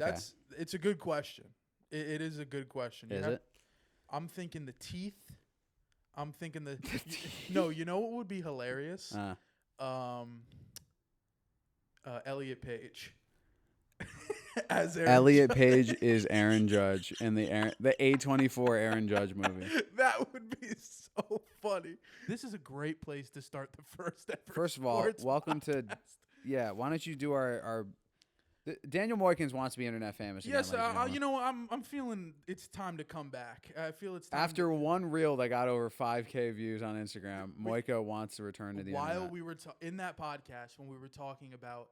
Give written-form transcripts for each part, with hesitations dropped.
Okay. It's a good question. It is a good question. Is it? I'm thinking the teeth. I'm thinking no, you know what would be hilarious? Elliot Page. As Aaron Elliot Judge. Page is Aaron Judge in the A24 Aaron Judge movie. That would be so funny. This is a great place to start the first ever. First of all, sports welcome podcast. why don't you do our Daniel Moykins wants to be internet famous again. Yes, ladies and gentlemen. you know, I'm feeling it's time to come back. I feel it's time. After one reel that got over 5K views on Instagram, Moeyko wants to return to the While internet. we were in that podcast when we were talking about,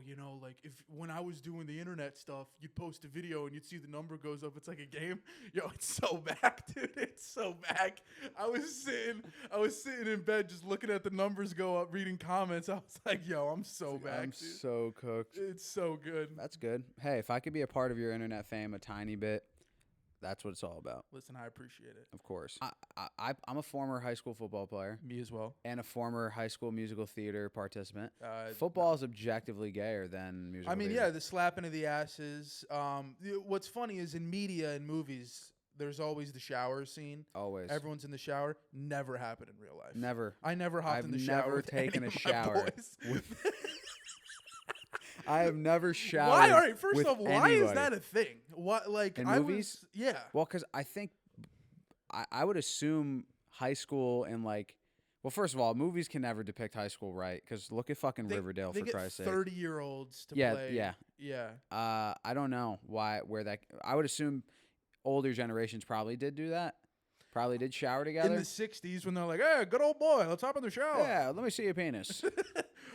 you know, like when I was doing the internet stuff, you'd post a video and you'd see the number goes up. It's like a game. Yo, it's so back, dude. It's so back. I was sitting in bed just looking at the numbers go up, reading comments. I was like, yo, I'm so back. I'm dude. so cooked. It's so good. That's good. Hey, if I could be a part of your internet fame a tiny bit, that's what it's all about. Listen, I appreciate it. Of course. I'm a former high school football player. Me as well. And a former high school musical theater participant. Football is objectively gayer than musical I mean, theater. yeah, the slapping of the asses. What's funny is in media and movies, there's always the shower scene. Always. Everyone's in the shower. Never happened in real life. Never. I never hopped in the shower. I've never with taken any a of my shower. boys. I have never showered. Why? All right. First with off, why is anybody. that a thing? What? Like In I movies? was. Yeah. Well, because I think I would assume high school and like. Well, first of all, movies can never depict high school right because look at fucking Riverdale they for get Christ's sake. 30-year-olds to Yeah, play. yeah. Yeah. I don't know where that. I would assume older generations probably did do that. Probably did shower together. In the 60s when they're like, hey, good old boy, let's hop in the shower. Yeah, let me see your penis.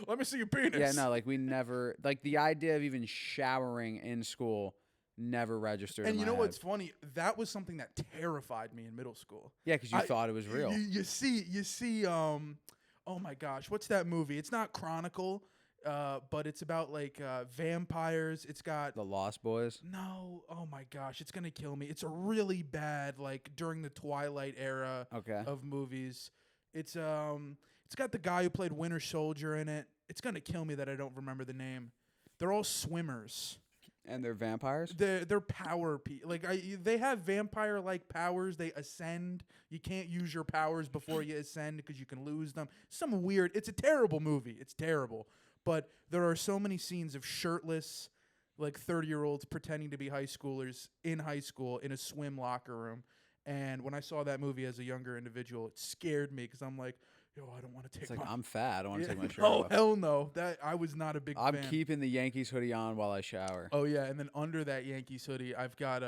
Let me see your penis. Yeah, no, like we never like the idea of even showering in school never registered. And in you my know head. what's funny? That was something that terrified me in middle school. Yeah, because you thought it was real. You see. Oh my gosh, what's that movie? It's not Chronicle, but it's about like vampires. It's got The Lost Boys. no. Oh my gosh, it's gonna kill me. It's a really bad like during the Twilight era of movies. It's got the guy who played Winter Soldier in it. It's gonna kill me that I don't remember the name. They're all swimmers. And they're vampires? They're power they have vampire like powers. They ascend. You can't use your powers before you ascend because you can lose them. Some weird. It's a terrible movie. It's terrible. But there are so many scenes of shirtless, like 30-year-olds pretending to be high schoolers in high school in a swim locker room. And when I saw that movie as a younger individual, it scared me because I'm like, yo, I don't want to take. It's like my I'm fat. I don't want to take my shirt Oh off. hell no! That I was not a big I'm fan. keeping the Yankees hoodie on while I shower. Oh yeah, and then under that Yankees hoodie, I've got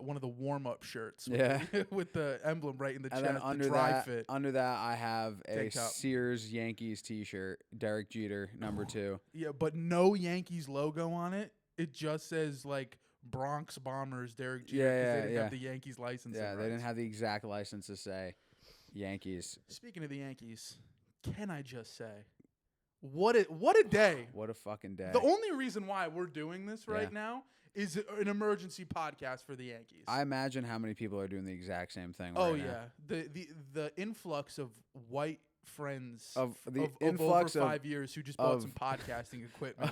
one of the warm-up shirts. Yeah. with the emblem right in the And chest. then under the dry that, fit. I have a Tank top. Sears Yankees T-shirt, Derek Jeter, number 2. Yeah, but no Yankees logo on it. It just says like Bronx Bombers, Derek Jeter. Yeah, they didn't yeah. have the Yankees license. Yeah, they didn't have the exact license to say Yankees. Speaking of the Yankees, can I just say, what a day! What a fucking day. The only reason why we're doing this right Yeah. now is an emergency podcast for the Yankees. I imagine how many people are doing the exact same thing Oh right yeah, the influx of white friends Of the of influx over of- 5 years who just bought of- some podcasting equipment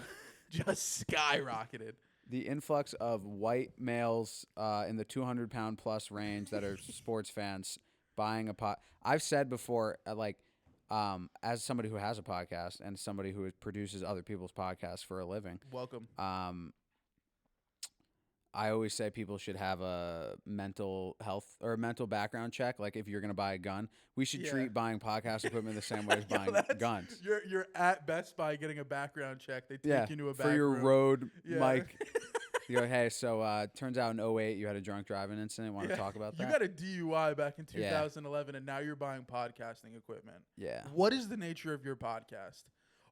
just skyrocketed. The influx of white males in the 200-pound plus range that are sports fans buying a pot. I've said before, as somebody who has a podcast and somebody who produces other people's podcasts for a living, Welcome. I always say people should have a mental health or a mental background check. Like if you're going to buy a gun, we should Yeah. treat buying podcast equipment the same way as Yo, buying that's- guns. You're at Best Buy getting a background check. They take Yeah, you to a back for your room. road Yeah. mic. You go, hey, so turns out in 2008 you had a drunk driving incident. Want to talk about that? You got a DUI back in Yeah. 2011, and now you're buying podcasting equipment. Yeah. What is the nature of your podcast?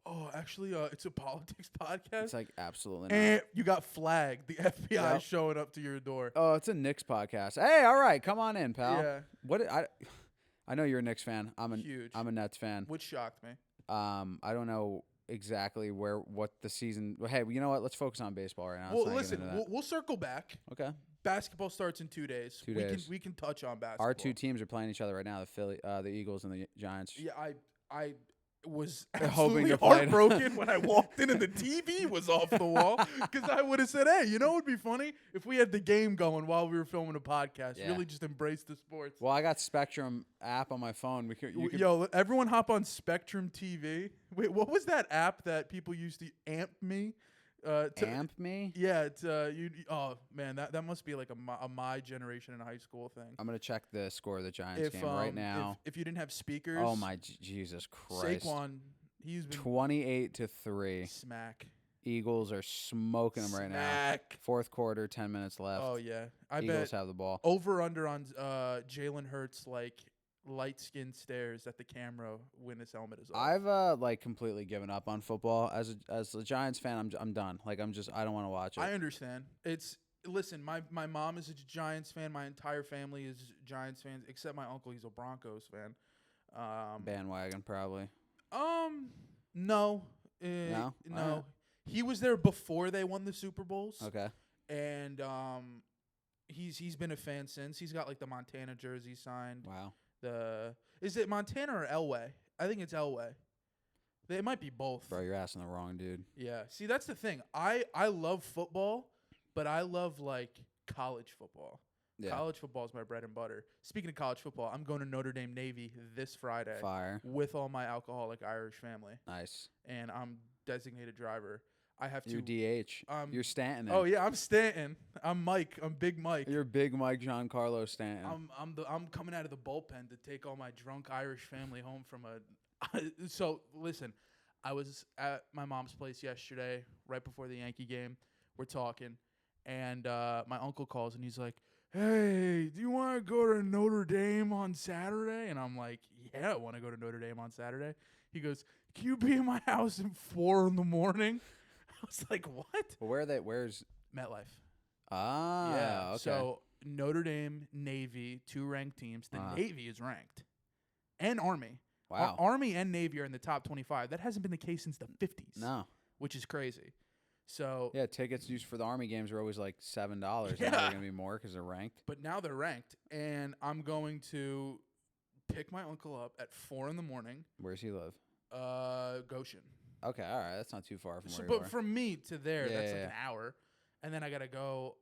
Oh, actually, it's a politics podcast. It's like absolutely not. And you got flagged. The FBI Yep. showing up to your door. Oh, it's a Knicks podcast. Hey, all right, come on in, pal. Yeah. I know you're a Knicks fan. Huge. I'm a Nets fan. Which shocked me. I don't know exactly what the season. Well, hey, you know what? Let's focus on baseball right now. Well, Let's not get listen, into that. we'll circle back. Okay. Basketball starts in 2 days. 2 days. We can touch on basketball. Our two teams are playing each other right now. The Eagles and the Giants. Yeah, was Hoping absolutely to play it. heartbroken when I walked in and the TV was off the wall, because I would have said, hey, you know what would be funny? If we had the game going while we were filming a podcast. Yeah. Really just embrace the sports. Well, I got Spectrum app on my phone. You could Yo, everyone hop on Spectrum TV. Wait, what was that app that people used to Amp Me? amp me. Yeah, it's oh man, that must be like a my generation in high school thing. I'm gonna check the score of the Giants game right now. If you didn't have speakers, Oh my Jesus Christ! Saquon, he's been 28-3. smack. Eagles are smoking them right now. Smack. Fourth quarter, 10 minutes left. Oh yeah, I Eagles bet have the ball. over under on Jalen Hurts like light skinned stares at the camera when his helmet is off. I've like completely given up on football as a Giants fan. I'm done. Like I don't want to watch it. I understand. Listen, my mom is a Giants fan. My entire family is Giants fans, except my uncle. He's a Broncos fan. Bandwagon probably. No. No? No. Alright. He was there before they won the Super Bowls. Okay. And he's been a fan since. He's got like the Montana jersey signed. Wow. Is it Montana or Elway? I think it's Elway. It might be both. Bro, you're asking the wrong dude. Yeah. See, that's the thing. I love football, but I love like college football. Yeah. College football is my bread and butter. Speaking of college football, I'm going to Notre Dame Navy this Friday. Fire. With all my alcoholic Irish family. Nice. And I'm designated driver. I have You're to. DH. You're Stanton. Oh yeah, I'm Stanton. I'm Mike. I'm Big Mike. You're Big Mike Giancarlo Stanton. I'm coming out of the bullpen to take all my drunk Irish family home from a. So listen, I was at my mom's place yesterday, right before the Yankee game. We're talking, and my uncle calls and he's like, "Hey, do you want to go to Notre Dame on Saturday?" And I'm like, "Yeah, I want to go to Notre Dame on Saturday." He goes, "Can you be in my house at 4 a.m?" I was like, "What?" Well, where's MetLife. Ah, Yeah. okay. So Notre Dame, Navy, 2 ranked teams. The Navy is ranked, and Army. Wow. Army and Navy are in the top 25. That hasn't been the case since the 50s. No. Which is crazy. So Yeah, tickets used for the Army games are always like $7. Yeah. Now they're gonna be more because they're ranked. But now they're ranked, and I'm going to pick my uncle up at 4 a.m. Where's he live? Goshen. Okay, all right, that's not too far from where you But are. from me to there, Yeah, that's yeah, like an hour, and then I gotta go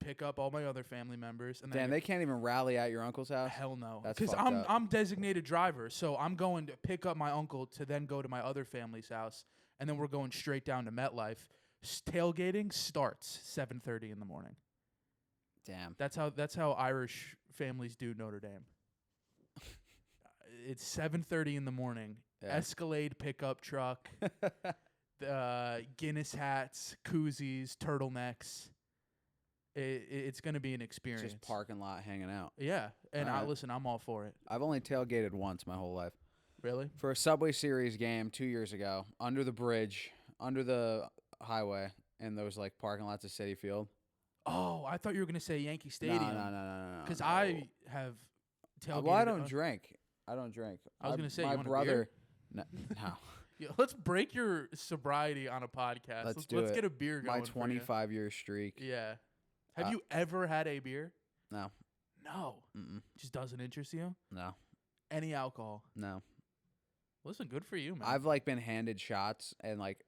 pick up all my other family members. And then Damn, they can't even rally at your uncle's house. hell no, That's because fucked up. I'm designated driver, so I'm going to pick up my uncle to then go to my other family's house, and then we're going straight down to MetLife. Tailgating starts 7:30 in the morning. Damn. That's how Irish families do Notre Dame. It's 7:30 in the morning. Yeah. Escalade pickup truck, Guinness hats, koozies, turtlenecks. It's going to be an experience. Just parking lot hanging out. Yeah, and Alright. listen, I'm all for it. I've only tailgated once my whole life. Really? For a Subway Series game 2 years ago, under the bridge, under the highway, in those like parking lots of Citi Field. Oh, I thought you were going to say Yankee Stadium. No. Because no. I have tailgated. Well, I don't drink. I don't drink. I was going to say, my you want brother. a beer? No. Yeah, let's break your sobriety on a podcast. Let's Let's get a beer going. My for you. 25-year streak. Yeah. Have you ever had a beer? No. No. Mm-mm. Just doesn't interest you? No. Any alcohol? No. Listen, good for you, man. I've like been handed shots and like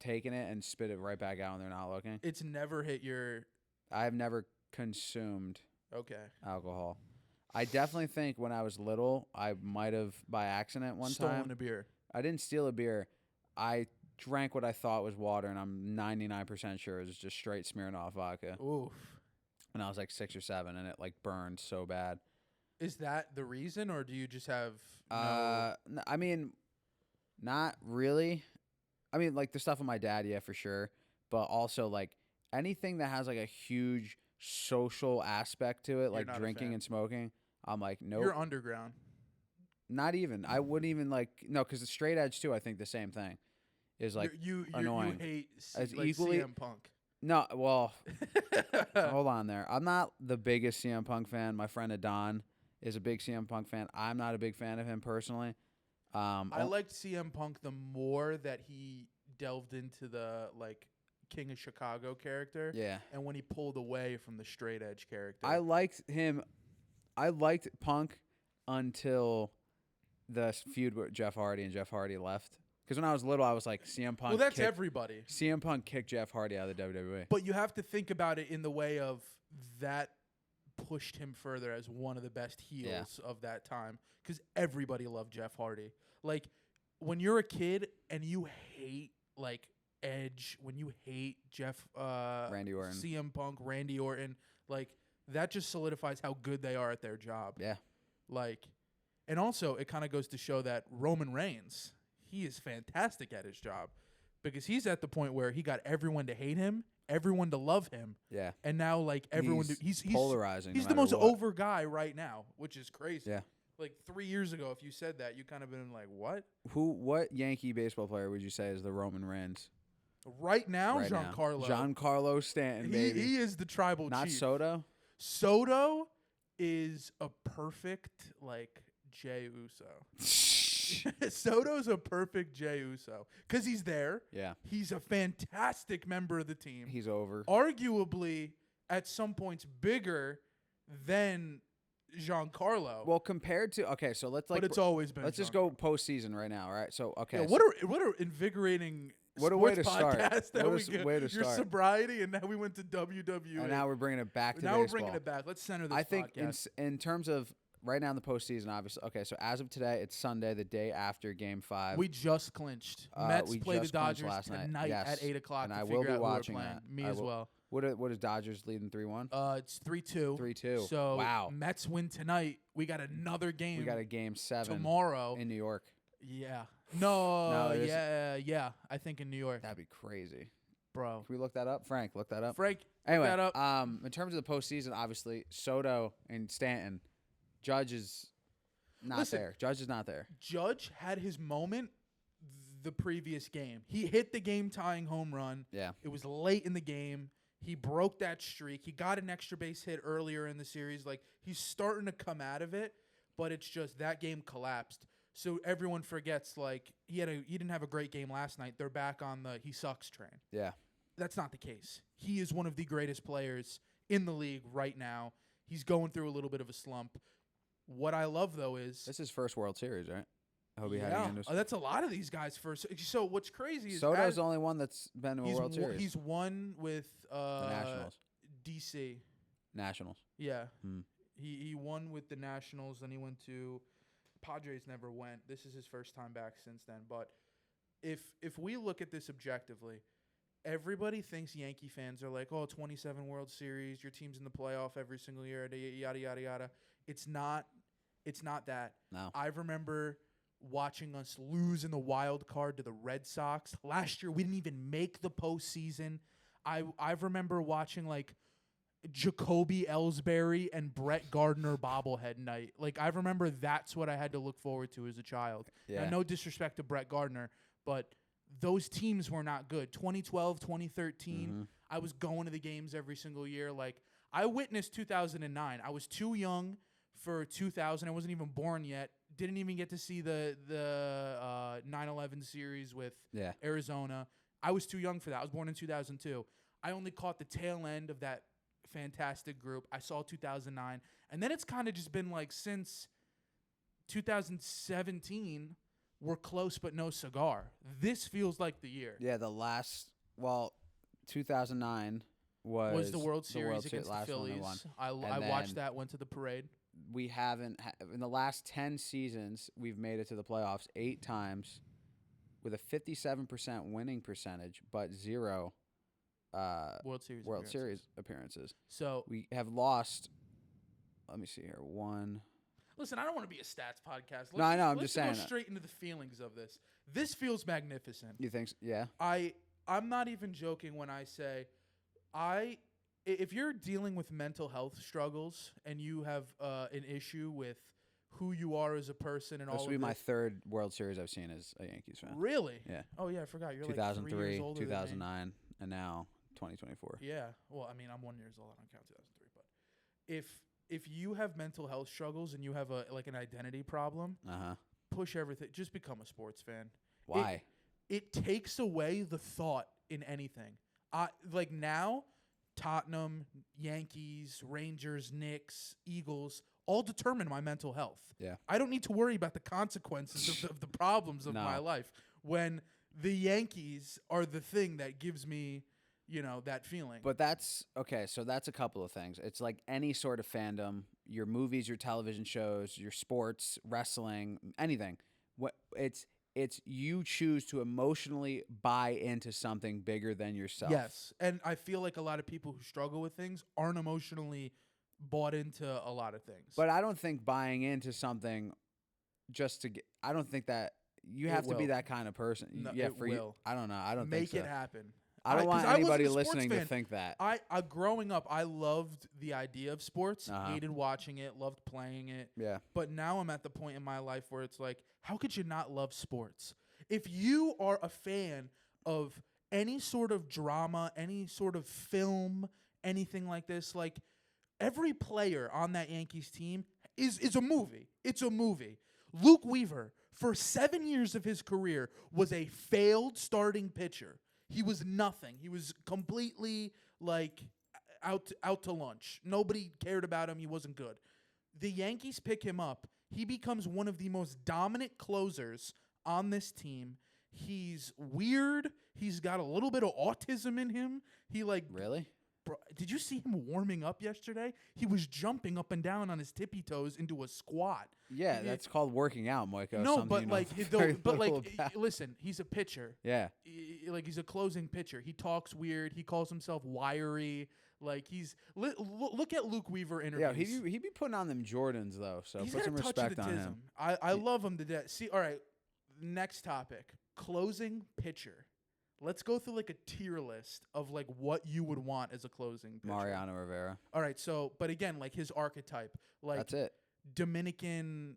taken it and spit it right back out when they're not looking. It's never hit your. I've never consumed Okay. alcohol. I definitely think when I was little, I might have by accident one Stolen time. a beer. I didn't steal a beer. I drank what I thought was water, and I'm 99% sure it was just straight Smirnoff vodka. Oof. When I was like 6 or 7, and it like burned so bad. Is that the reason, or do you just have? I mean, not really. I mean, like the stuff with my dad, yeah, for sure. But also like anything that has like a huge social aspect to it, like not a drinking fan. and smoking, I'm like, nope. You're underground. Not even. I wouldn't even like no, because the straight edge too. I think the same thing is like annoying. You hate As like equally- CM Punk. No, well, hold on there. I'm not the biggest CM Punk fan. My friend Adon is a big CM Punk fan. I'm not a big fan of him personally. I liked CM Punk the more that he delved into the like King of Chicago character. Yeah. And when he pulled away from the straight edge character. I liked him. I liked Punk until the feud with Jeff Hardy and Jeff Hardy left. Because when I was little, I was like, CM Punk. Well, that's everybody. CM Punk kicked Jeff Hardy out of the WWE. But you have to think about it in the way of that pushed him further as one of the best heels of that time. Because everybody loved Jeff Hardy. Like, when you're a kid and you hate, like, Edge, when you hate Randy Orton, CM Punk, Randy Orton, like, that just solidifies how good they are at their job. Yeah. Like, and also it kind of goes to show that Roman Reigns, he is fantastic at his job because he's at the point where he got everyone to hate him, everyone to love him. Yeah. And now, like, everyone, he's polarizing. He's the most over guy right now, which is crazy. Yeah. Like 3 years ago, if you said that, you kind of been like, what? What Yankee baseball player would you say is the Roman Reigns? Right now, Giancarlo. Giancarlo Stanton, baby. He is the tribal Not chief. Soto? Soto is a perfect, like, Jey Uso. Soto's a perfect Jey Uso because he's there. Yeah. He's a fantastic member of the team. He's over. Arguably, at some points, bigger than Giancarlo. Well, compared to so let's but it's always been. Let's just go postseason right now. All right. So Yeah, what are invigorating. What a way to start. Way to your start. sobriety, and now we went to WWE. And now we're bringing it back to now baseball. we're bringing it back. Let's center this I think podcast. in terms of right now in the postseason, obviously. Okay, so as of today, it's Sunday, the day after Game 5. We just clinched. Mets play the Dodgers last tonight at 8 o'clock. And to I figure will be out watching who we're playing. that. Me as well. What is Dodgers leading 3-1? It's 3-2. 3-2. So wow. Mets win tonight. We got another game. We got a Game 7 tomorrow in New York. Yeah. No. Yeah. I think in New York. That'd be crazy, bro. Can we look that up, Frank? Look that up. Anyway, look that up. In terms of the postseason, obviously Soto and Stanton, Judge is not there. Judge is not there. Judge had his moment the previous game. He hit the game-tying home run. Yeah. It was late in the game. He broke that streak. He got an extra base hit earlier in the series. Like, he's starting to come out of it, but it's just that game collapsed. So everyone forgets, like, he didn't have a great game last night. They're back on the he sucks train. Yeah. That's not the case. He is one of the greatest players in the league right now. He's going through a little bit of a slump. What I love, though, is... This is his first World Series, right? That's a lot of these guys' first. So what's crazy is... Soto's the only one that's been to a World Series. He's won with... the Nationals. DC. Nationals. Yeah. He won with the Nationals, then he went to... Padres never went. This is his first time back since then. But if we look at this objectively, everybody thinks Yankee fans are like, 27 World Series, your team's in the playoff every single year, yada, yada, yada. It's not that. No. I remember watching us lose in the wild card to the Red Sox. Last year, we didn't even make the postseason. I remember watching, like, Jacoby Ellsbury and Brett Gardner bobblehead night. Like, I remember that's what I had to look forward to as a child. Yeah. Now, no disrespect to Brett Gardner, but those teams were not good. 2012, 2013, I was going to the games every single year. Like, I witnessed 2009. I was too young for 2000. I wasn't even born yet. Didn't even get to see the 9/11 series with Arizona. I was too young for that. I was born in 2002. I only caught the tail end of that fantastic group. I saw 2009. And then it's kind of just been like since 2017, we're close but no cigar. This feels like the year. Yeah, 2009 was the World Series against the last one they Phillies. won. I watched that, went to the parade. We haven't in the last 10 seasons, we've made it to the playoffs 8 times with a 57% winning percentage, but 0 World Series appearances. So we have lost. Let me see here. 1. Listen, I don't want to be a stats podcast. No, I know. I'm just saying. Let's go straight into the feelings of this. This feels magnificent. You think? So? Yeah. I'm not even joking when I say, if you're dealing with mental health struggles and you have an issue with who you are as a person and all of this. This will be my 3rd World Series I've seen as a Yankees fan. Really? Yeah. Oh yeah, I forgot. You're 2003, like 3 years older 2009, than me. and now 2024. Yeah. Well, I mean, I'm 1 year old. I don't count 2003. But if you have mental health struggles and you have an identity problem, push everything. Just become a sports fan. Why? It takes away the thought in anything. Like now, Tottenham, Yankees, Rangers, Knicks, Eagles, all determine my mental health. Yeah. I don't need to worry about the consequences of the problems of my life when the Yankees are the thing that gives me, that feeling. But that's okay. So that's a couple of things. It's like any sort of fandom, your movies, your television shows, your sports, wrestling, anything. What it's you choose to emotionally buy into something bigger than yourself. Yes, and I feel like a lot of people who struggle with things aren't emotionally bought into a lot of things. But I don't think buying into something just to get. I don't think that you have to be that kind of person. No, yeah, it for will. you. I don't know. I don't Make think so. it happen. I don't want 'cause anybody I wasn't a sports listening fan. to think that. I growing up, I loved the idea of sports, Uh-huh. hated watching it, loved playing it. Yeah. But now I'm at the point in my life where it's like, how could you not love sports? If you are a fan of any sort of drama, any sort of film, anything like this, like every player on that Yankees team is a movie. It's a movie. Luke Weaver, for 7 years of his career, was a failed starting pitcher. He was nothing. He was completely like out to lunch. Nobody cared about him. He wasn't good. The Yankees pick him up. He becomes one of the most dominant closers on this team. He's weird. He's got a little bit of autism in him. He Really? Bro, did you see him warming up yesterday? He was jumping up and down on his tippy toes into a squat. Yeah, that's called working out, Moeyko. No, Something but you know like, very little about. listen, he's a pitcher. Yeah. Like he's a closing pitcher. He talks weird. He calls himself wiry. Like he's look at Luke Weaver interviews. Yeah, he be putting on them Jordans though, so He's put got some a touch of respect the on tism. him. I love him to death. See, all right, next topic. Closing pitcher. Let's go through like a tier list of like what you would want as a closing pitcher. Mariano Rivera. All right, so but again, like his archetype, like That's it. Dominican,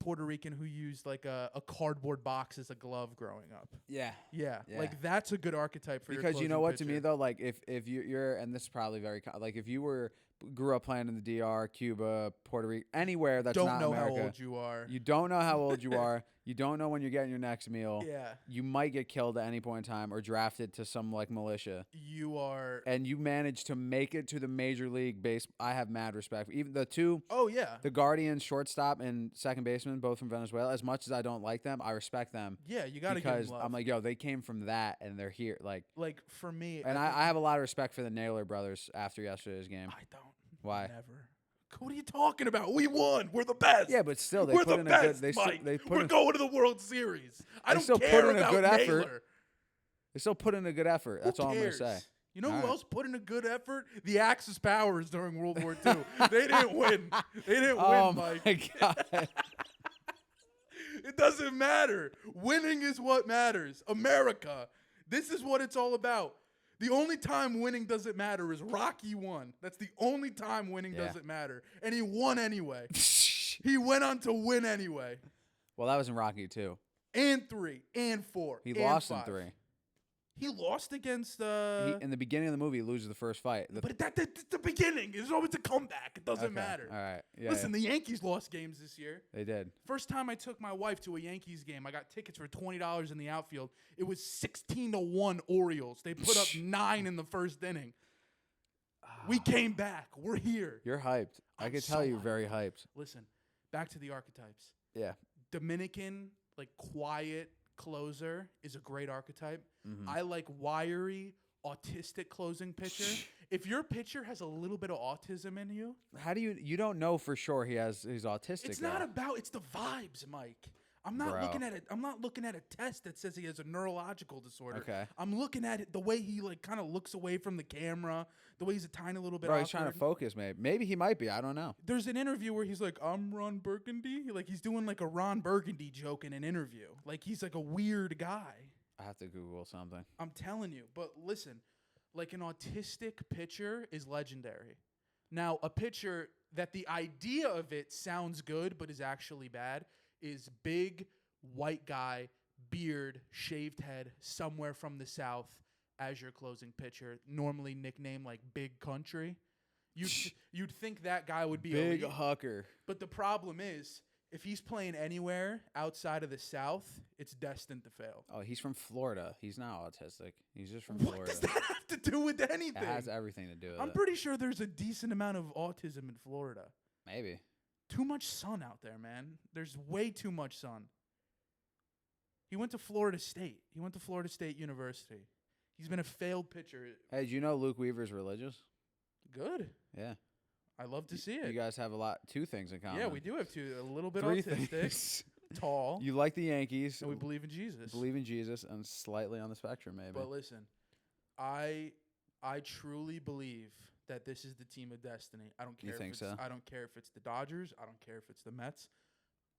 Puerto Rican who used like a cardboard box as a glove growing up. Yeah. Yeah, Yeah. like that's a good archetype for your Because you know closing what, to me pitcher. though, like if you're and this is probably very like if you grew up playing in the DR, Cuba, Puerto Rico, anywhere that's Don't not know America, how old you are. you don't know how old you are. You don't know when you're getting your next meal. Yeah, You might get killed at any point in time or drafted to some like militia. you are. And you manage to make it to the major league base. I have mad respect. Even the two, Oh yeah, the Guardians, shortstop and second baseman, both from Venezuela. As much as I don't like them, I respect them yeah. You gotta give because him love. I'm like, yo, they came from that and they're here. Like for me, and think- I have a lot of respect for the Naylor brothers after yesterday's game. I don't. Why? Never. What are you talking about? We won. We're the best. Yeah, but still, they We're put the in best, a good. They Mike. still, they put We're in, going to the World Series. I They don't still put care in a about good effort. Naylor. they still put in a good effort. That's Who all I'm cares? gonna say. You know All who right. else put in a good effort? The Axis powers during World War II. They didn't win. They didn't Oh win, my Mike. god! It doesn't matter. Winning is what matters. America. This is what it's all about. The only time winning doesn't matter is Rocky won. That's the only time winning Yeah. doesn't matter. And he won anyway. He went on to win anyway. Well, that was in Rocky too. And 3, and 4. He and lost 5. in 3. He lost against In the beginning of the movie, he loses the first fight. but that's the beginning. It's always a comeback. It doesn't Okay, matter. All right. Yeah, Listen, the Yankees lost games this year. they did. First time I took my wife to a Yankees game, I got tickets for $20 in the outfield. It was 16-1 Orioles. They put up 9 in the first inning. We came back. We're here. You're hyped. I I'm could so tell you're hyped. very hyped. Listen, back to the archetypes. Yeah. Dominican, like quiet closer is a great archetype. Mhm. I like wiry, autistic closing pitcher. If your pitcher has a little bit of autism in you, How do you don't know for sure he's autistic? it's though. not about it's the vibes, Mike. I'm not Bro. looking at it. I'm not looking at a test that says he has a neurological disorder. Okay. I'm looking at it the way he like kind of looks away from the camera, the way he's a tiny little bit Bro, awkward. he's trying to focus. Maybe he might be. I don't know. There's an interview where he's like, "I'm Ron Burgundy." Like he's doing like a Ron Burgundy joke in an interview. Like he's like a weird guy. I have to Google something. I'm telling you. But listen, like an autistic pitcher is legendary. Now, a pitcher that the idea of it sounds good but is actually bad is big, white guy, beard, shaved head, somewhere from the South as your closing pitcher, normally nicknamed like Big Country. You'd think that guy would be Big elite. Hucker. But the problem is, if he's playing anywhere outside of the South, it's destined to fail. Oh, he's from Florida. He's not autistic. He's just from What Florida. does that have to do with anything? It has everything to do with I'm it. pretty sure there's a decent amount of autism in Florida. Maybe. Too much sun out there, man. There's way too much sun. He went to Florida State. He went to Florida State University. He's been a failed pitcher. Hey, did you know Luke Weaver's religious? Good. Yeah. I love to see it. You guys have two things in common. Yeah, we do have two. A little bit Three autistic, things. tall, You like the Yankees. and we believe in Jesus. Believe in Jesus and slightly on the spectrum, maybe. But listen, I truly believe that this is the team of destiny. I don't care. You think if it's, so? I don't care if it's the Dodgers. I don't care if it's the Mets.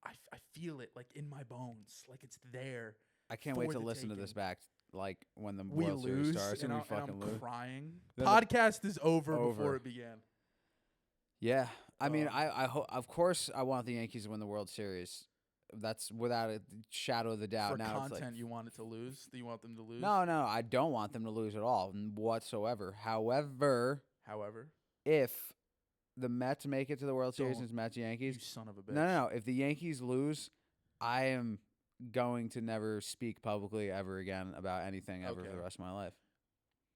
I feel it like in my bones, like it's there. I can't wait for to the listen to taking. this back, like when the We World Series lose, starts and, we I'm fucking lose. crying. Then Podcast is over Over. before it began. Yeah, I mean, Um, I hope. Of course, I want the Yankees to win the World Series. That's without a shadow of the doubt. For Now content, it's like, you want it to lose. Do you want them to lose? no, I don't want them to lose at all whatsoever. However, However, if the Mets make it to the World Series, Don't. and it's Mets you Yankees, son of a bitch. no. If the Yankees lose, I am going to never speak publicly ever again about anything ever for Okay. the rest of my life.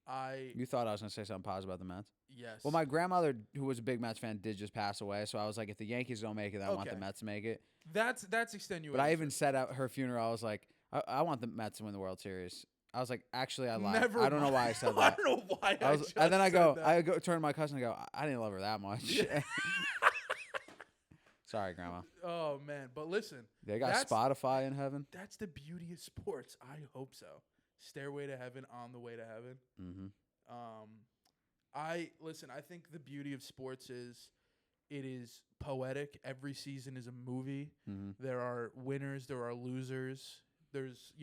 I You thought I was going to say something positive about the Mets? yes. Well, my grandmother, who was a big Mets fan, did just pass away. So I was like, if the Yankees don't make it, I want the Okay. Mets to make it. That's extenuating. But I even said at her funeral, I was like, I want the Mets to win the World Series. I was like, actually, I lied. Never I don't know mind. why I said I that. don't know why. I was, just and then I said go, that. turn to my cousin and go, I didn't love her that much. Yeah. Sorry, Grandma. Oh man, but listen, They got That's- Spotify in heaven. that's the beauty of sports. I hope so. Stairway to heaven, on the way to heaven. Mm-hmm. I think the beauty of sports is it is poetic. Every season is a movie. Mm-hmm. There are winners, there are losers. There's,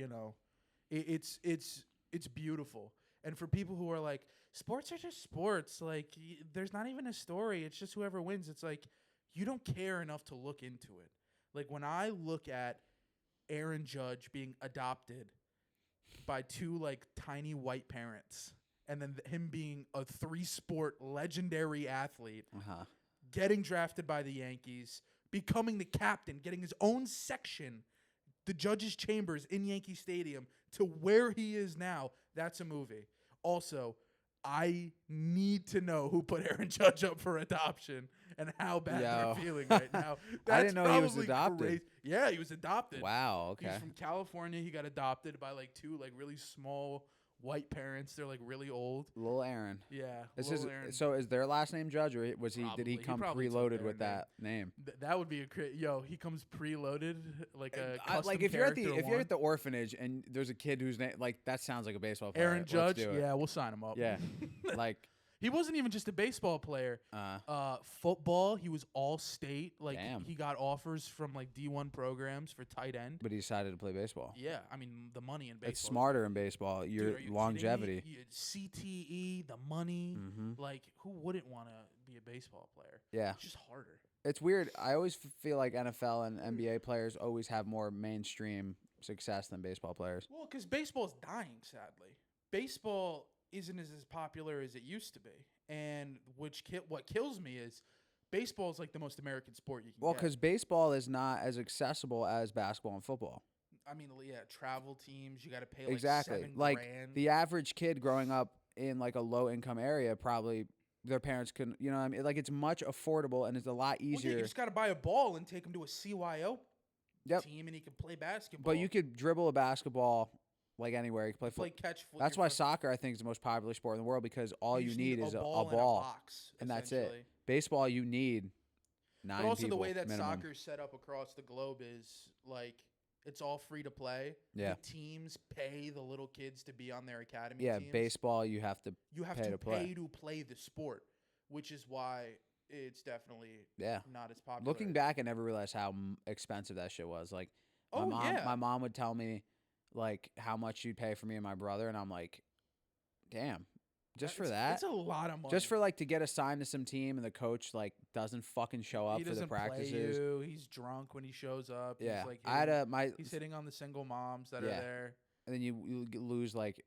it's beautiful. And for people who are like, sports are just sports, like there's not even a story. It's just whoever wins. It's like you don't care enough to look into it. Like when I look at Aaron Judge being adopted by two like tiny white parents, and then him being a 3-sport legendary athlete, Uh-huh. getting drafted by the Yankees, becoming the captain, getting his own section, the judges' chambers in Yankee Stadium, to where he is now, that's a movie. Also, I need to know who put Aaron Judge up for adoption and how bad Yo. they're feeling right now. I didn't know he was probably adopted. crazy. Yeah, he was adopted. Wow. Okay. He's from California. He got adopted by like two like really small white parents. They're like really old. Little Aaron. Yeah. This little is Aaron. so. Is their last name Judge, or was he? Did Probably. he He come probably took preloaded their with name. that name? That would be a he comes preloaded like a custom like if you're at character the orphanage and there's a kid whose name like that sounds like a baseball player. Aaron Let's Judge. do it. Yeah, we'll sign him up. Yeah. Like He wasn't even just a baseball player. Football, he was all state. Like Damn. he got offers from like D1 programs for tight end. but he decided to play baseball. Yeah, I mean the money in baseball. It's smarter in baseball. Dude, Your are you kidding me? longevity. CTE, the money. Mm-hmm. Like who wouldn't want to be a baseball player? Yeah. It's just harder. It's weird. I always feel like NFL and NBA players always have more mainstream success than baseball players. Well, because baseball's dying, sadly. Baseball isn't as popular as it used to be. And what kills me is baseball is like the most American sport you can Well, get. because baseball is not as accessible as basketball and football. I mean, yeah, travel teams, you got to pay like Exactly. $7 Like grand. the average kid growing up in like a low income area, probably their parents couldn't. You know what I mean? Like it's much affordable and it's a lot Well, yeah, easier. you just got to buy a ball and take him to a CYO Yep. team, and he can play basketball. But you could dribble a basketball like anywhere. You can play play football. catch. That's why soccer, I think, is the most popular sport in the world because all you just need is a ball and a ball, box, and that's it. essentially. Baseball, you need 9 But also people the way that minimum. soccer's set up across the globe is like it's all free to play. Yeah. The teams pay the little kids to be on their academy Yeah, teams. baseball, you have to. You have pay to to pay play. to play the sport, which is why it's definitely Yeah. not as popular. Looking back, I never realized how expensive that shit was. Like, Oh, yeah. my mom would tell me like how much she'd pay for me and my brother, and I'm like, damn, just for that. It's a lot of money. Just for like to get assigned to some team and the coach like doesn't fucking show up he for the doesn't practices. Play you. He's drunk when he shows up. Yeah, He's like I had he's hitting on the single moms that are Yeah. there. and then you lose like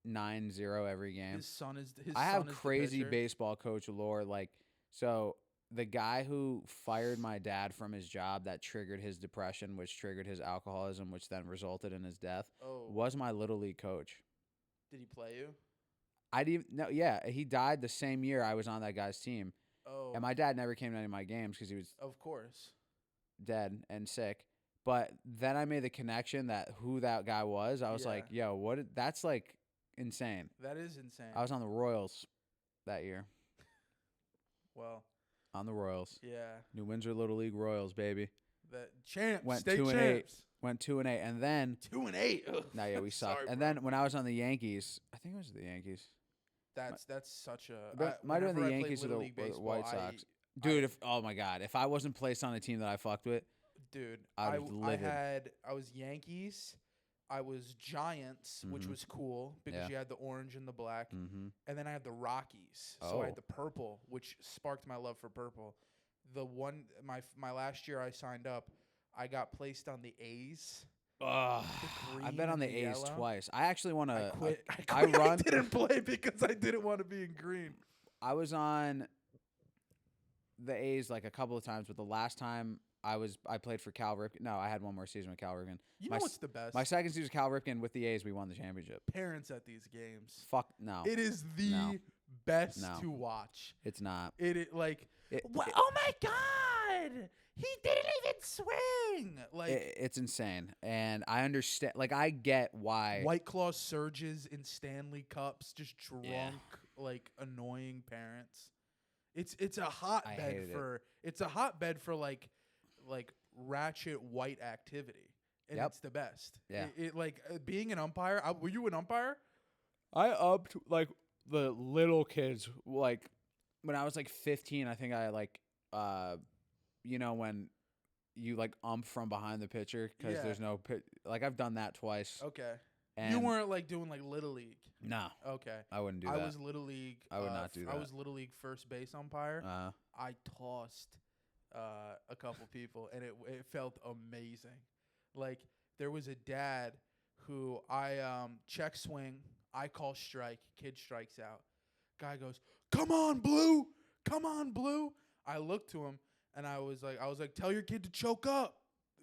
9-0 every game. His son is. I have crazy baseball coach lore. Like, so the guy who fired my dad from his job that triggered his depression, which triggered his alcoholism, which then resulted in his death, Oh, was my little league coach. did he play you? I didn't know. Yeah, he died the same year I was on that guy's team. Oh, And my dad never came to any of my games because he was of course. dead and sick. But then I made the connection that who that guy was. I was Yeah. like, yo, what? That's like insane. That is insane. I was on the Royals that year. Well, On the Royals. yeah. New Windsor Little League Royals, baby. The champs, Went state 2-8. champs. Went 2-8. And then 2-8. Ugh. nah, yeah, we sucked. Sorry, And bro. then when I was on the Yankees, I think it was the Yankees. That's such a. But might have been the whenever I played Yankees or Little the, League or the baseball, White Sox. Dude, oh my God. If I wasn't placed on a team that I fucked with, Dude, I was livid. I was Yankees, I was Giants, which Mhm. was cool because Yeah. you had the orange and the black, mm-hmm. and then I had the Rockies, so I Oh. had the purple, which sparked my love for purple. The one my last year I signed up, I got placed on the A's. I've green been on and the the A's yellow. twice. I actually want I to. quit. I run. I didn't play because I didn't want to be in green. I was on the A's like a couple of times, but the last time I played for Cal Ripken. No, I had one more season with Cal Ripken. You My know s- what's the best? My second season with Cal Ripken with the A's, we won the championship. Parents at these games. Fuck no, It is the No. best No. to watch. it's not. Like, It- oh my God, he didn't even swing. Like, It's insane, and I understand. Like I get why. White Claw surges in Stanley Cups, just drunk, Yeah. like annoying parents. It's a I hotbed hated it. for it's a hotbed for like ratchet white activity, and Yep. it's the best. Yeah. It like being an umpire. Were you an umpire? I upped like the little kids. Like when I was like 15, I think I like when you like ump from behind the pitcher because Yeah. there's no like I've done that twice. Okay. And You weren't like doing like Little League. No, Okay. I wouldn't do I that. was Little League. I would not do I that. was Little League first base umpire. I tossed a couple people, and it felt amazing. Like there was a dad who I check swing, I call strike, kid strikes out. Guy goes, "Come on, Blue! Come on, Blue!" I looked to him and I was like, "Tell your kid to choke up.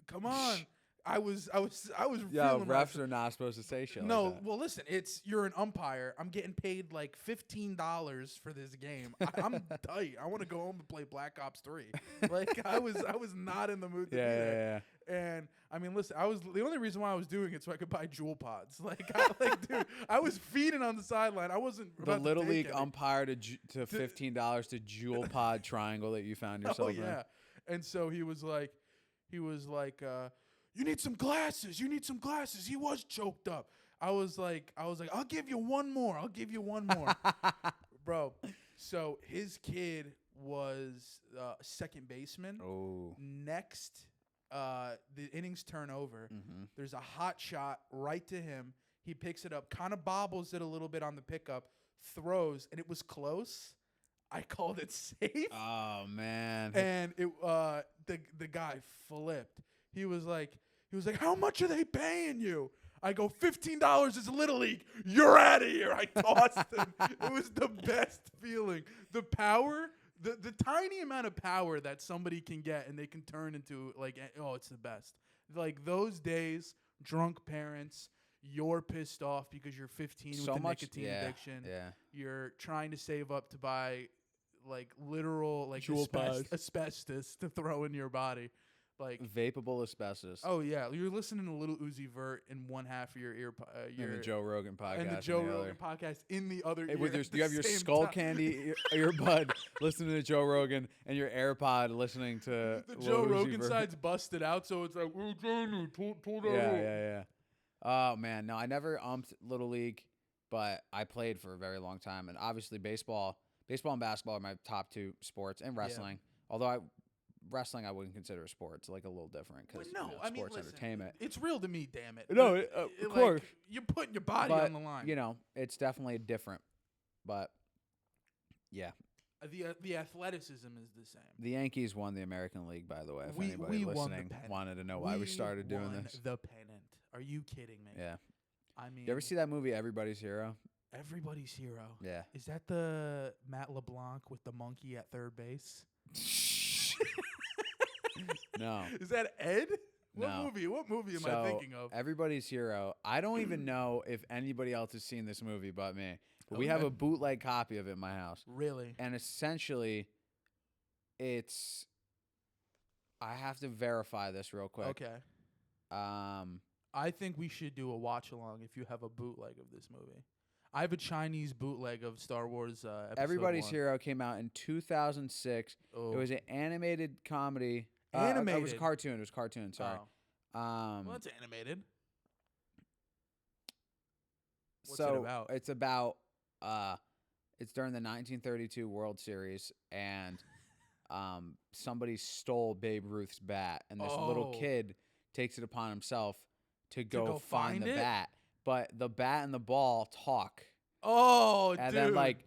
Come on." I was Yeah, feeling refs myself. are not supposed to say shit. No, like that. well, listen, you're an umpire. I'm getting paid like $15 for this game. I'm tight. I want to go home and play Black Ops 3. Like I was not in the mood to be there. Yeah. And I mean, listen, I was the only reson why I was doing it so I could buy Jewel Pods. Dude, I was feeding on the sideline. I wasn't The about to Little take League any. umpire to $15 to Jewel Pod triangle that you found yourself Oh in. yeah. And so he was like, you need some glasses. You need some glasses. He was choked up. I was like, I'll give you one more. Bro. So his kid was second baseman. Oh. Next, the innings turn over. Mm-hmm. There's a hot shot right to him. He picks it up, kind of bobbles it a little bit on the pickup, throws, and it was close. I called it safe. Oh man. And it the guy flipped. He was like, "How much are they paying you?" I go, $15 is Little League. You're out of here. I tossed him. It was the best feeling. The power, the tiny amount of power that somebody can get and they can turn into like, oh, it's the best. Like those days, drunk parents, you're pissed off because you're 15 So with a much nicotine addiction. Yeah. You're trying to save up to buy like literal like Jewel pods. asbestos to throw in your body. Like Vapable asbestos. oh yeah, you're listening to Little Uzi Vert in one half of your ear, And the Joe Rogan podcast. and the Joe other. Rogan podcast in the other Hey, ear. with your, at the you have your same skull time. candy earbud listening to Joe Rogan and your AirPod listening to The Lil Joe Uzi Rogan Vert. side's busted out, so it's like, "Oh, Johnny, pull that Yeah, up." yeah. Oh man, no, I never umped Little League, but I played for a very long time, and obviously baseball and basketball are my top two sports, and wrestling. Although wrestling I wouldn't consider a sport. It's like a little different because Well, no, I mean, sports listen, entertainment. it's real to me, damn it. No, of Like, course. you're putting your body But on the line. you know, it's definitely different. But yeah, The athleticism is the same. the Yankees won the American League, by the way. If We anybody won the listening pennant. wanted to know why we started doing won this. The pennant. Are you kidding me? Yeah. I mean, You ever see that movie Everybody's Hero? Everybody's Hero? Yeah. Is that the Matt LeBlanc with the monkey at third base? No. Is that Ed? What No. movie? What movie am So, I thinking of? Everybody's Hero. I don't even know if anybody else has seen this movie but me. But we have Okay. a bootleg copy of it in my house. Really? And essentially, it's. I have to verify this real quick. Okay. I think we should do a watch along if you have a bootleg of this movie. I have a Chinese bootleg of Star Wars Episode Everybody's 1. Hero came out in 2006. Oh. It was an animated comedy. Animated? It was a cartoon. It was a cartoon. Sorry. Oh. Well, that's animated. What's so it about? It's about. It's during the 1932 World Series, and somebody stole Babe Ruth's bat, and this little kid takes it upon himself to go find the bat. But the bat and the ball talk. Oh, and dude. then like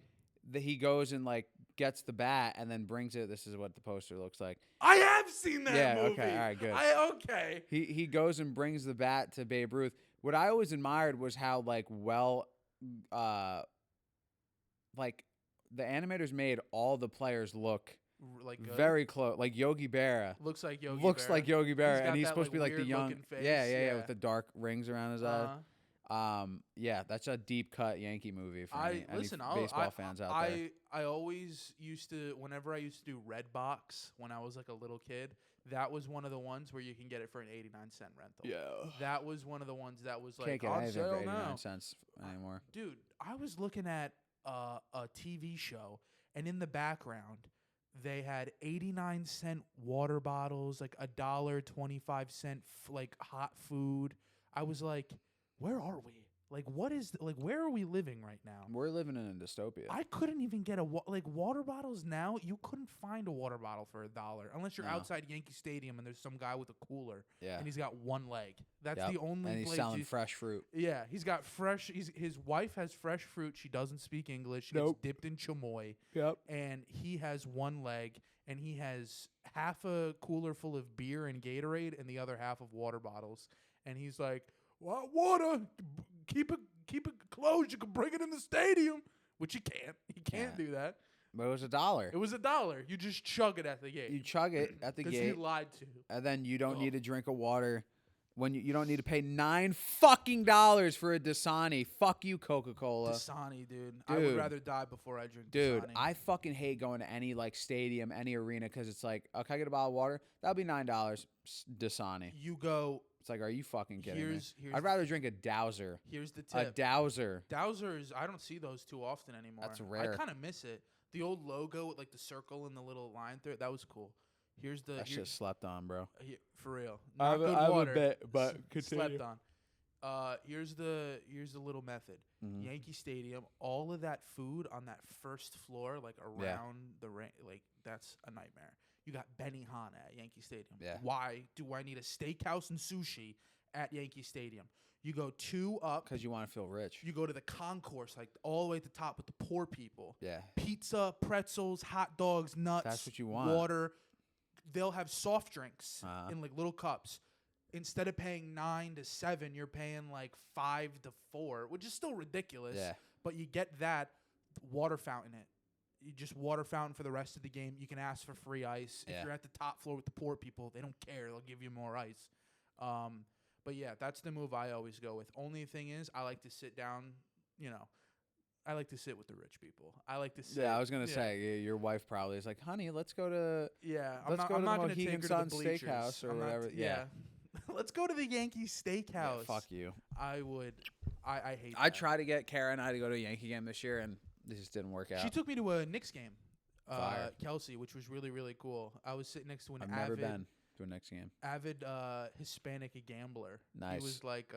he goes and like gets the bat and then brings it. This is what the poster looks like. I have seen that movie. Okay, all right, good. Okay. He goes and brings the bat to Babe Ruth. What I always admired was how like like the animators made all the players look like good? Very close. Like Yogi Berra. Looks like Yogi Berra, and he's supposed to be like the young face. Yeah, with the dark rings around his eyes. Uh-huh. That's a deep cut Yankee movie for any baseball fans out there. I always used to, whenever I used to do Redbox when I was like a little kid, that was one of the ones where you can get it for an 89-cent rental. Yeah. That was one of the ones that was like Can't get on anything sale for 89 now. cents anymore. Dude, I was looking at a TV show, and in the background, they had 89-cent water bottles, like $1.25 like hot food. I was like, where are we? Like, what is where are we living right now? We're living in a dystopia. I couldn't even get water bottles now. You couldn't find a water bottle for $1 unless you're outside Yankee Stadium and there's some guy with a cooler. Yeah. And he's got one leg. That's the only. And he's selling fresh fruit. Yeah, he's got fresh. His wife has fresh fruit. She doesn't speak English. She gets dipped in chamoy. Yep. And he has one leg, and he has half a cooler full of beer and Gatorade, and the other half of water bottles. And he's like, "What water? Keep it closed. You can bring it in the stadium," which you can't. You can't do that. But it was $1. It was $1. You just chug it at the gate. You chug it at the gate. Because he lied to you. And then you don't need a drink of water. When you don't need to pay $9 fucking for a Dasani. Fuck you, Coca-Cola. Dasani, dude. I would rather die before I drink Dasani. Dude, I fucking hate going to any like stadium, any arena, because it's like, oh, can I get a bottle of water? That'll be $9. Dasani. You go. It's like, are you fucking kidding me? I'd rather drink a Dowser. Here's the tip. A Dowser. Dowsers, I don't see those too often anymore. That's rare. I kind of miss it. The old logo with like the circle and the little line through it, that was cool. That shit slept on, bro. For real. I Not good water. have a bit, but continue. Slept on. Here's the little method. Mm-hmm. Yankee Stadium, all of that food on that first floor, like around the ring, like that's a nightmare. You got Benihana at Yankee Stadium. Yeah. Why do I need a steakhouse and sushi at Yankee Stadium? You go 2 up. Because you want to feel rich. You go to the concourse, like all the way at the top with the poor people. Yeah. Pizza, pretzels, hot dogs, nuts. That's what you want. Water. They'll have soft drinks in like little cups. Instead of paying $9 to $7, you're paying like $5 to $4, which is still ridiculous. Yeah. But you get that water fountain. You just water fountain for the rest of the game. You can ask for free ice. If you're at the top floor with the poor people, they don't care. They'll give you more ice. But yeah, that's the move I always go with. Only thing is, I like to sit down. I like to sit with the rich people. I like to sit. Yeah, I was gonna say your wife probably is like, honey, let's go to I'm not the gonna take her to the Sun bleachers. Steakhouse or whatever. Yeah. Let's go to the Yankee Steakhouse. Yeah, fuck you. I would. I hate. I tried to get Kara and I to go to a Yankee game this year, and this just didn't work out. She took me to a Knicks game, Kelsey, which was really, really cool. I was sitting next to an never been to a Knicks game. Avid Hispanic gambler. Nice. He was like,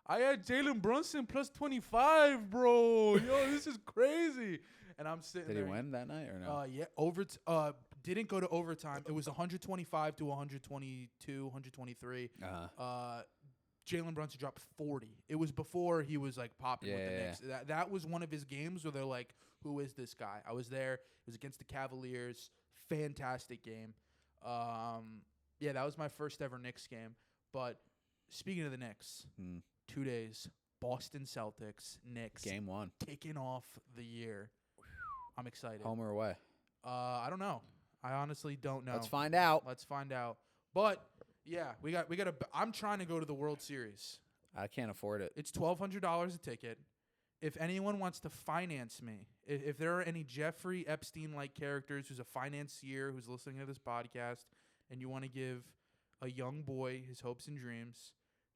I had Jalen Brunson plus 25, bro. Yo, this is crazy. And I'm sitting there. Did he win that night or no? Yeah, didn't go to overtime. It was 125 to 122, 123. Jalen Brunson dropped 40. It was before he was like popping with the Knicks. That was one of his games where they're like, who is this guy? I was there. It was against the Cavaliers. Fantastic game. That was my first ever Knicks game. But speaking of the Knicks, 2 days, Boston Celtics, Knicks. Game 1. Kicking off the year. I'm excited. Home or away? I don't know. I honestly don't know. Let's find out. But yeah, we got I'm trying to go to the World Series. I can't afford it. It's $1,200 a ticket. If anyone wants to finance me if there are any Jeffrey Epstein-like characters who's a financier who's listening to this podcast, and you want to give a young boy his hopes and dreams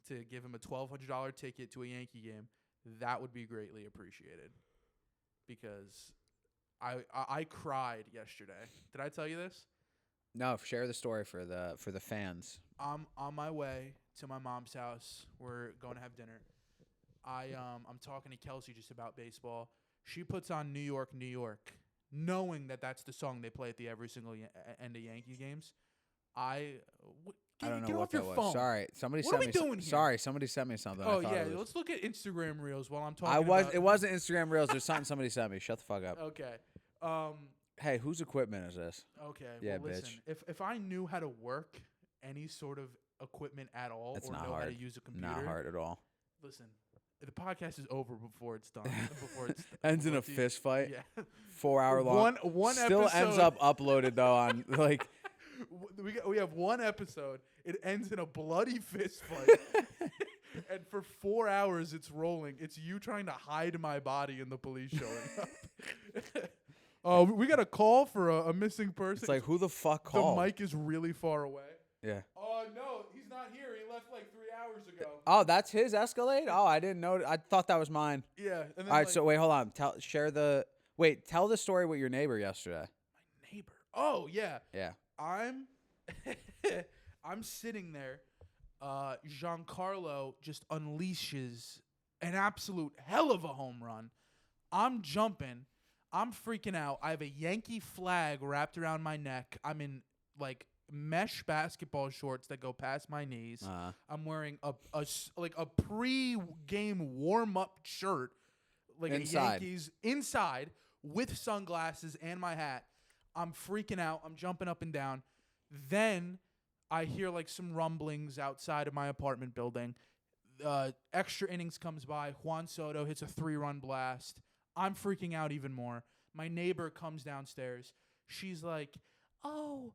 to give him a $1,200 ticket to a Yankee game, that would be greatly appreciated. Because I cried yesterday. Did I tell you this? No, share the story for the fans. I'm on my way to my mom's house. We're going to have dinner. I'm talking to Kelsey just about baseball. She puts on New York, New York, knowing that that's the song they play at the every single end of Yankee games. I don't know get what off your that was. phone. Sorry, somebody What sent are we me. doing here? Sorry, somebody sent me something. Oh I thought yeah, it was, let's look at Instagram reels while I'm talking. It wasn't Instagram Reels. There's something somebody sent me. Shut the fuck up. Okay. Hey, whose equipment is this? Okay. Yeah, well, listen. If I knew how to work any sort of equipment at all, It's or not know hard. how to use a computer, Not hard at all. Listen, the podcast is over before it's done. before it's Ends in a it's fist fight. Yeah. 4 hour long. One Still episode, ends up uploaded though on like. we have one episode. It ends in a bloody fist fight. And for 4 hours, it's rolling. It's you trying to hide my body and the police showing up. We got a call for a missing person. It's like, who the fuck the called? mic is really far away. Yeah. Oh, no, he's not here. He left like 3 hours ago. Oh, that's his Escalade? Oh, I didn't know. I thought that was mine. Yeah. And then All right, so wait, hold on. Tell the story with your neighbor yesterday. My neighbor. Oh, yeah. Yeah. I'm sitting there. Giancarlo just unleashes an absolute hell of a home run. I'm jumping. I'm freaking out. I have a Yankee flag wrapped around my neck. I'm in like mesh basketball shorts that go past my knees. I'm wearing a pre-game warm-up shirt, like Inside. a Yankees inside with sunglasses and my hat. I'm freaking out. I'm jumping up and down. Then I hear like some rumblings outside of my apartment building. Extra innings comes by. Juan Soto hits a 3-run blast. I'm freaking out even more. My neighbor comes downstairs. She's like, "Oh,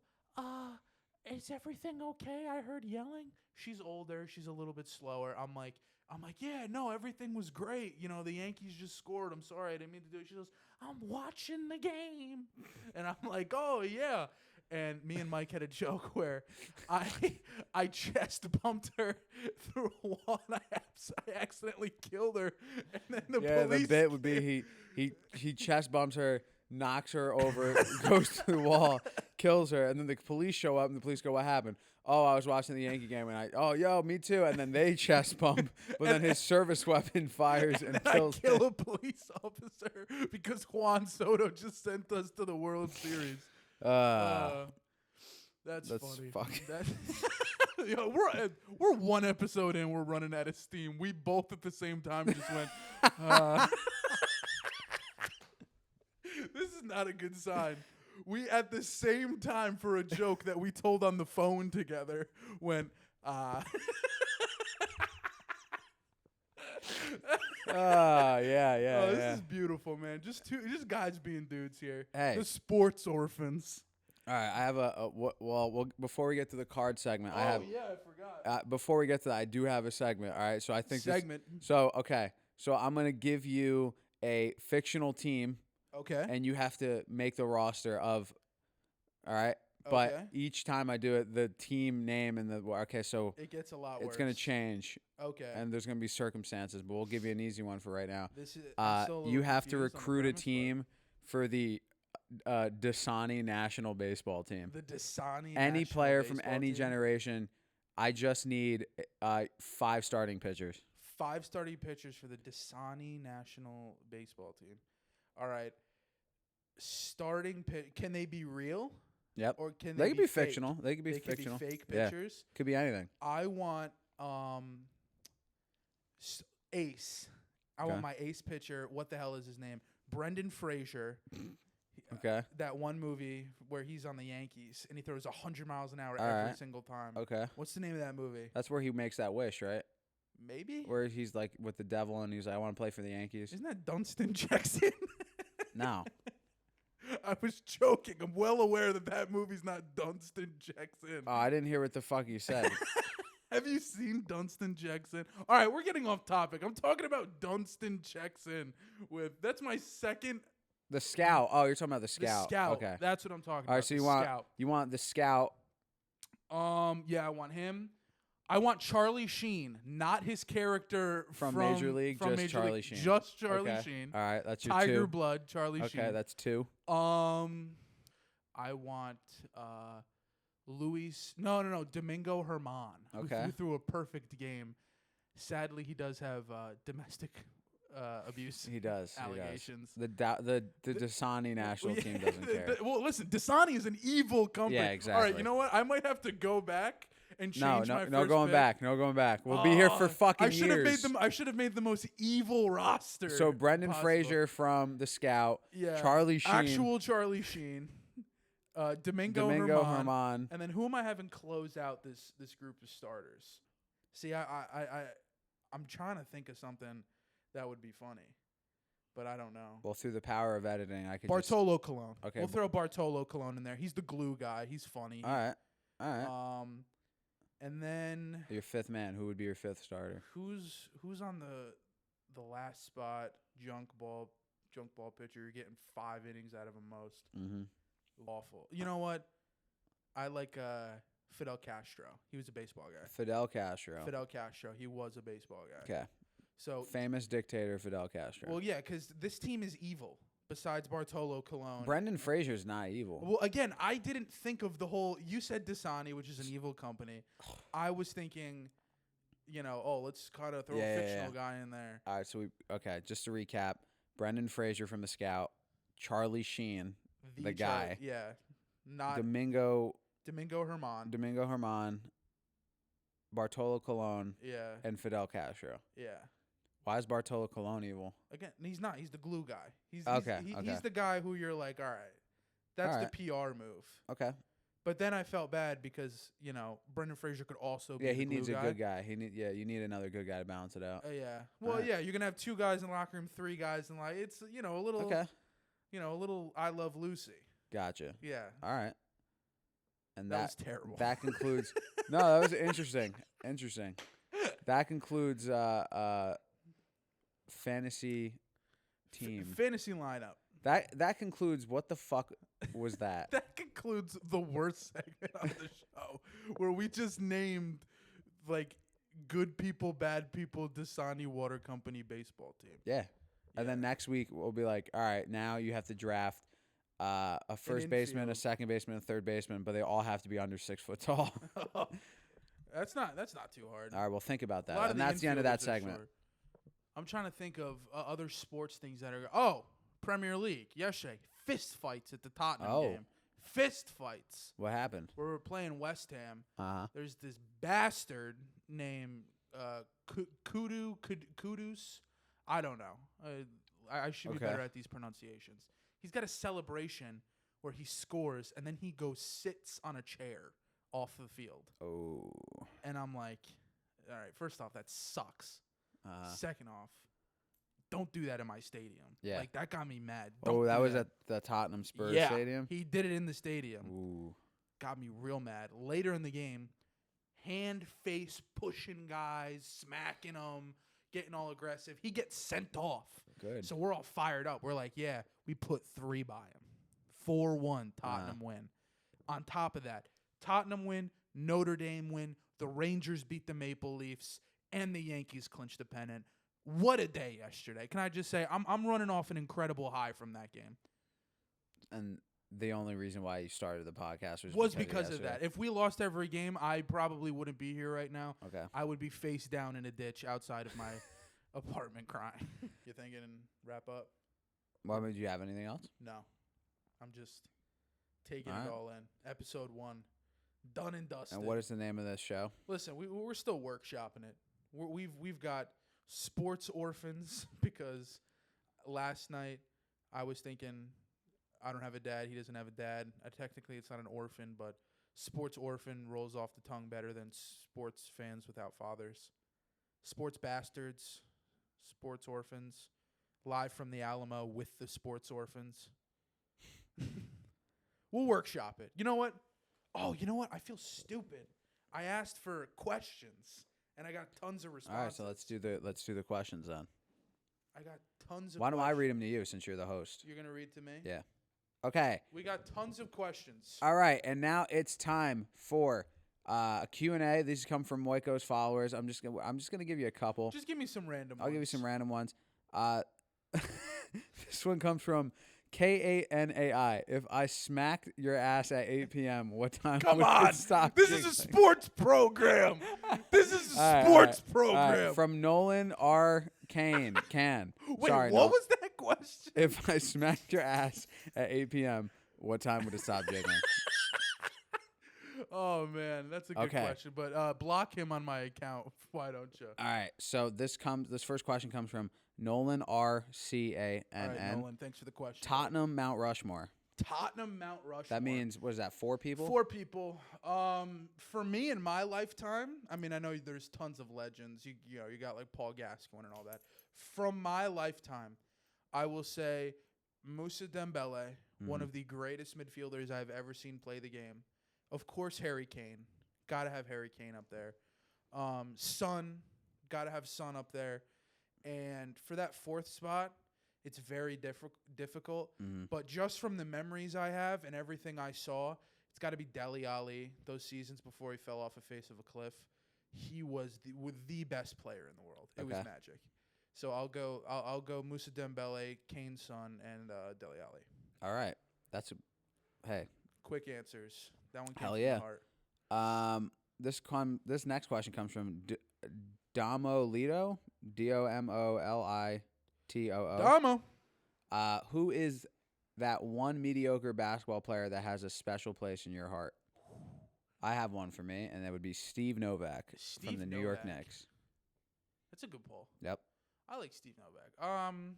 is everything okay? I heard yelling." She's older. She's a little bit slower. I'm like, "Yeah, no, everything was great. You know, the Yankees just scored. I'm sorry, I didn't mean to do it." She goes, "I'm watching the game." And I'm like, "Oh, yeah." And me and Mike had a joke where I chest bumped her through a wall and I accidentally killed her. And then the police. The bit would be he chest bumps her, knocks her over, goes to the wall, kills her, and then the police show up and the police go, "What happened?" "Oh, I was watching the Yankee game and yo, me too." And then they chest bump, but then his service weapon fires and kills I kill him. a police officer because Juan Soto just sent us to the World Series. That's funny. Fucking Yo, we're one episode in. We're running out of steam. We both at the same time just went. This is not a good sign. We at the same time for a joke that we told on the phone together went. Yeah. This is beautiful, man. Just guys being dudes here. Hey. The sports orphans. All right, I have before we get to the card segment, I forgot. before we get to that, I do have a segment. All right, so I think segment. So I'm gonna give you a fictional team. Okay. And you have to make the roster of. All right. But each time I do it, the team name and so it gets a lot worse. It's gonna change. Okay. And there's gonna be circumstances, but we'll give you an easy one for right now. This is you have to recruit a team for the Dasani national baseball team. The Dasani. Any player from any generation. I just need 5 starting pitchers. 5 starting pitchers for the Dasani national baseball team. All right. Starting pitch. Can they be real? Yep. Or can they they could be fictional? They could be fictional. Could be fake pitchers. Yeah. Could be anything. I want ace. I want my ace pitcher. What the hell is his name? Brendan Fraser. Okay. That one movie where he's on the Yankees and he throws 100 miles an hour All every right. single time. Okay. What's the name of that movie? That's where he makes that wish, right? Maybe. Where he's like with the devil and he's like, "I want to play for the Yankees." Isn't that Dunstan Jackson? No. I was joking. I'm well aware that movie's not Dunstan Jackson. Oh, I didn't hear what the fuck you said. Have you seen Dunstan Jackson? All right, we're getting off topic. I'm talking about Dunstan Jackson. That's my second The Scout. Oh, you're talking about the The Scout. Scout. Okay. That's what I'm talking All right. about. So the you Scout. want the Scout. Yeah, I want him. I want Charlie Sheen, not his character From Major League, from just Major Charlie League, Sheen. Just Charlie Okay. Sheen. All right, that's your Tiger 2. blood, Charlie Sheen. Okay, that's 2. I want Luis. No, Domingo Herman. Okay. Who threw a perfect game. Sadly, he does have domestic abuse. He does. Allegations. He does. The Dasani national team doesn't care. Well, listen, Dasani is an evil company. Yeah, exactly. All right, you know what? I might have to go back and change my first no going pick. back. No going back. We'll be here for fucking years. I should have made the most evil roster. So Brendan possible. Fraser from the Scout. Yeah. Charlie Sheen. Actual Charlie Sheen. Domingo Herman. And then who am I having close out this group of starters? See, I'm trying to think of something that would be funny, but I don't know. Well, through the power of editing, I could Bartolo Colon. Okay. We'll throw Bartolo Colon in there. He's the glue guy. He's funny. All right. And then Your 5th man. Who would be your 5th starter? who's on the last spot? Junk ball pitcher. You're getting 5 innings out of him most. Mm-hmm. Awful. You know what? I like Fidel Castro. He was a baseball guy. Fidel Castro. He was a baseball guy. Okay. So Famous dictator Fidel Castro. well, yeah, because this team is evil. Besides Bartolo Colon, Brendan Fraser's not evil. Well, again, I didn't think of the whole. You said Dasani, which is an evil company. I was thinking, let's kind of throw a fictional guy in there. All right, so just to recap, Brendan Fraser from the Scout, Charlie Sheen, the guy. Yeah, not Domingo Herman. Bartolo Colon, Yeah, and Fidel Castro. yeah. Why is Bartolo Colon evil? Again, he's not. He's the glue guy. He's the guy who you're like, all right, that's the PR move. Okay. But then I felt bad because Brendan Fraser could also be. Yeah, he the glue needs guy. a good guy. You need another good guy to balance it out. Yeah. Well, yeah, you're gonna have 2 guys in the locker room, 3 guys in it's a little. Okay. A little I Love Lucy. Gotcha. Yeah. All right. And that was terrible. That concludes. No, that was interesting. Interesting. That concludes fantasy team. Fantasy lineup. That concludes. What the fuck was that? That concludes the worst segment on the show, where we just named good people, bad people, Dasani Water Company baseball team. Yeah. And then next week we'll be like, all right, now you have to draft a first baseman, a second baseman, a third baseman, but they all have to be under 6 foot tall. That's not too hard. All right, well, think about that. And that's the end of that segment. I'm trying to think of other sports things that are. Premier League yesterday, fist fights at the Tottenham game. Fist fights. What happened? We were playing West Ham. Uh-huh. There's this bastard named Kudus. I don't know. I should be better at these pronunciations. He's got a celebration where he scores and then he sits on a chair off the field. Oh. And I'm like, all right, first off, that sucks. Second off, don't do that in my stadium. Yeah. That got me mad. That was at the Tottenham Spurs stadium? He did it in the stadium. Ooh. Got me real mad. Later in the game, face pushing guys, smacking them, getting all aggressive. He gets sent off. Good. So we're all fired up. We're like, yeah, we put 3 by him. 4-1 Tottenham win. On top of that, Tottenham win, Notre Dame win, the Rangers beat the Maple Leafs, and the Yankees clinched the pennant. What a day yesterday. Can I just say, I'm running off an incredible high from that game. And the only reason why you started the podcast was because of that. If we lost every game, I probably wouldn't be here right now. Okay. I would be face down in a ditch outside of my apartment crying. You thinking wrap up? Well, do you have anything else? No. I'm just taking it all in. Episode 1. Done and dusted. And what is the name of this show? Listen, we're still workshopping it. We've got Sports Orphans because last night I was thinking I don't have a dad. He doesn't have a dad. Technically, it's not an orphan, but Sports Orphan rolls off the tongue better than Sports Fans Without Fathers. Sports Bastards, Sports Orphans, live from the Alamo with the Sports Orphans. We'll workshop it. You know what? Oh, you know what? I feel stupid. I asked for questions, and I got tons of responses. All right, so let's do the questions then. I got tons of Why don't I questions. read them to you since you're the host? You're going to read to me? Yeah. Okay. We got tons of questions. All right, and now it's time for a Q&A. These come from Moeyko's followers. I'm just gonna give you a couple. Just give me some random I'll ones. give you some random ones. This one comes from KANAI. If I smacked your ass at 8 p.m., what time Come would on. it stop? This is a sports program. This is a All right, sports all right. program. From Nolan R. Kane. Can. Wait, Sorry, what no. was that question? If I smacked your ass at 8 p.m., what time would it stop jiggling? Oh, man. That's a good Okay. question. But block him on my account. Why don't you? All right. So this first question comes from Nolan R. CANN. All right, Nolan, thanks for the question. Tottenham Mount Rushmore. Tottenham Mount Rushmore. That means, what is that, 4 people? 4 people. For me in my lifetime, I mean, I know there's tons of legends. You know, you got like Paul Gascoigne and all that. From my lifetime, I will say Moussa Dembele, one of the greatest midfielders I've ever seen play the game. Of course, Harry Kane. Got to have Harry Kane up there. Son. Got to have Son up there. And for that 4th spot, it's very difficult. But just from the memories I have and everything I saw, it's got to be Dele Alli. Those seasons before he fell off the face of a cliff, he was the best player in the world. It was magic. So I'll go Moussa Dembele, Kane's Son, and Dele Alli. All right. That's hey. Quick answers. That one came Hell from yeah. the heart. This next question comes from Domolito, DOMOLITOO. Damo. Who is that one mediocre basketball player that has a special place in your heart? I have one for me, and that would be Steve Novak from the New York Knicks. That's a good poll. Yep. I like Steve Novak. I mean,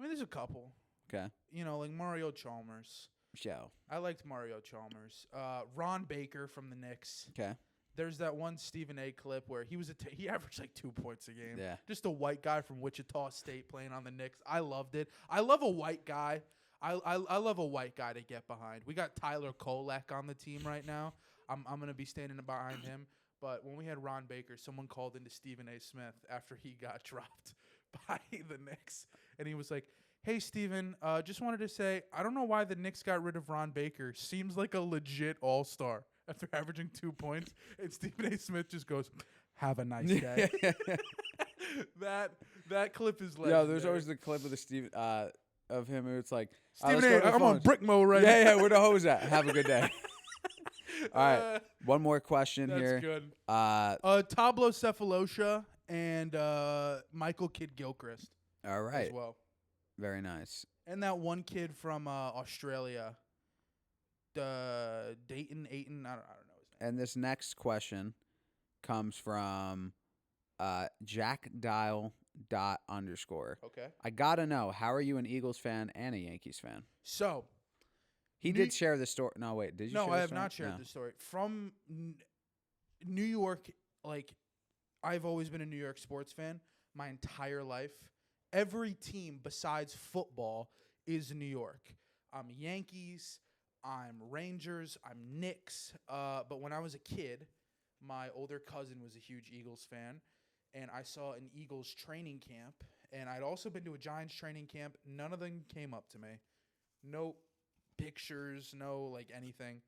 there's a couple. Okay. You know, like Mario Chalmers. Show. I liked Mario Chalmers. Ron Baker from the Knicks. Okay. There's that one Stephen A. clip where he averaged like 2 points a game. Yeah. Just a white guy from Wichita State playing on the Knicks. I loved it. I love a white guy. I love a white guy to get behind. We got Tyler Kolek on the team right now. I'm gonna be standing behind him. But when we had Ron Baker, someone called into Stephen A. Smith after he got dropped by the Knicks, and he was like, "Hey, Steven, just wanted to say, I don't know why the Knicks got rid of Ron Baker. Seems like a legit all-star after averaging 2 points." And Stephen A. Smith just goes, "Have a nice day." That clip is legendary. Yeah, there's always the clip of the of him who it's like, Stephen A., I'm on brick mode right now. Yeah, where the hose at? Have a good day. All right, one more question here. That's good. Tablo Cephalosha and Michael Kidd-Gilchrist. All right. As well. Very nice. And that one kid from Australia, Dayton, I don't know his name. And this next question comes from jackdial._. Okay. I gotta know, how are you an Eagles fan and a Yankees fan? So he did share the story. No, wait, did you? No, share I the have story? not shared this story. From New York, like, I've always been a New York sports fan my entire life. Every team besides football is New York. I'm Yankees, I'm Rangers, I'm Knicks. But when I was a kid, my older cousin was a huge Eagles fan, and I saw an Eagles training camp, and I'd also been to a Giants training camp. None of them came up to me. No pictures, no, like, anything.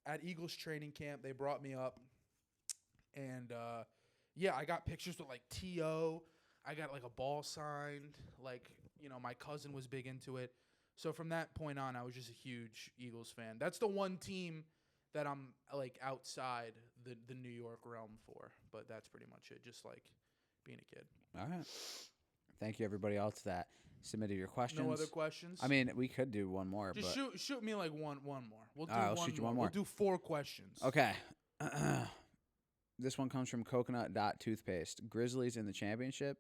At Eagles training camp, they brought me up, and, yeah, I got pictures with, like, T.O., I got, like, a ball signed. Like, you know, my cousin was big into it. So from that point on, I was just a huge Eagles fan. That's the one team that I'm, like, outside the New York realm for. But that's pretty much it, just, like, being a kid. All right. Thank you, everybody else that submitted your questions. No other questions? I mean, we could do one more. Just but shoot me, like, one more. We'll do I'll shoot you one more. We'll do 4 questions. Okay. This one comes from coconut.toothpaste. Grizzlies in the championship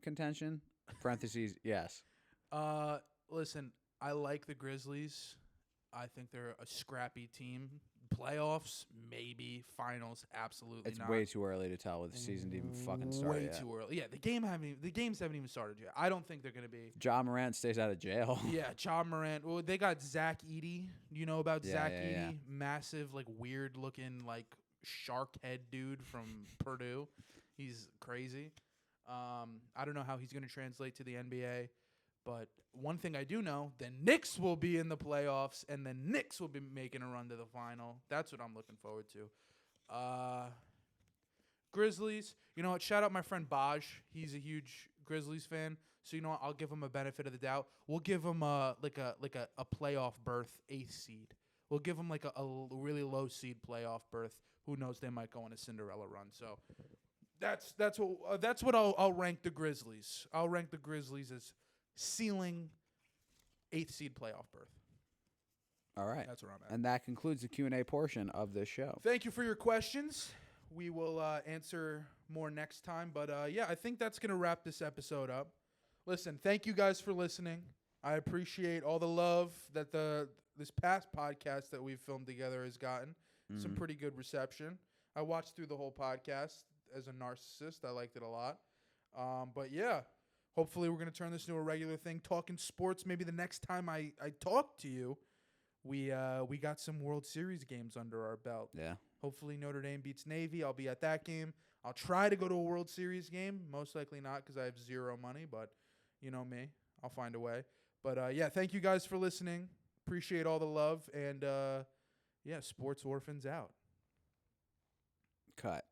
contention? Parentheses, yes. Listen, I like the Grizzlies. I think they're a scrappy team. Playoffs, maybe. Finals, absolutely It's not. way too early to tell with the season to even fucking start Way yet. too early. Yeah, the games haven't even started yet. I don't think they're going to be. Ja Morant stays out of jail. Yeah, Ja Morant. Well, they got Zach Edey. You know about Zach Edey? Yeah. Massive, like, weird-looking, like, shark head dude from Purdue. He's crazy. I don't know how he's going to translate to the NBA, but one thing I do know, the Knicks will be in the playoffs, and the Knicks will be making a run to the final. That's what I'm looking forward to. Grizzlies, you know what? Shout out my friend Baj. He's a huge Grizzlies fan. So you know what? I'll give him a benefit of the doubt. We'll give him a playoff berth, 8th seed. We'll give him like a really low seed playoff berth. Who knows? They might go on a Cinderella run. So that's what I'll rank the Grizzlies. I'll rank the Grizzlies as ceiling 8th seed playoff berth. All right. That's where I'm at. And that concludes the Q&A portion of this show. Thank you for your questions. We will answer more next time. But, yeah, I think that's going to wrap this episode up. Listen, thank you guys for listening. I appreciate all the love that this past podcast that we've filmed together has gotten. Mm-hmm. Some pretty good reception. I watched through the whole podcast as a narcissist. I liked it a lot. But, yeah, hopefully we're going to turn this into a regular thing. Talking sports, maybe the next time I talk to you, we got some World Series games under our belt. Yeah. Hopefully Notre Dame beats Navy. I'll be at that game. I'll try to go to a World Series game. Most likely not because I have zero money, but you know me. I'll find a way. But, yeah, thank you guys for listening. Appreciate all the love. And, yeah, Sports Orphans out. Cut.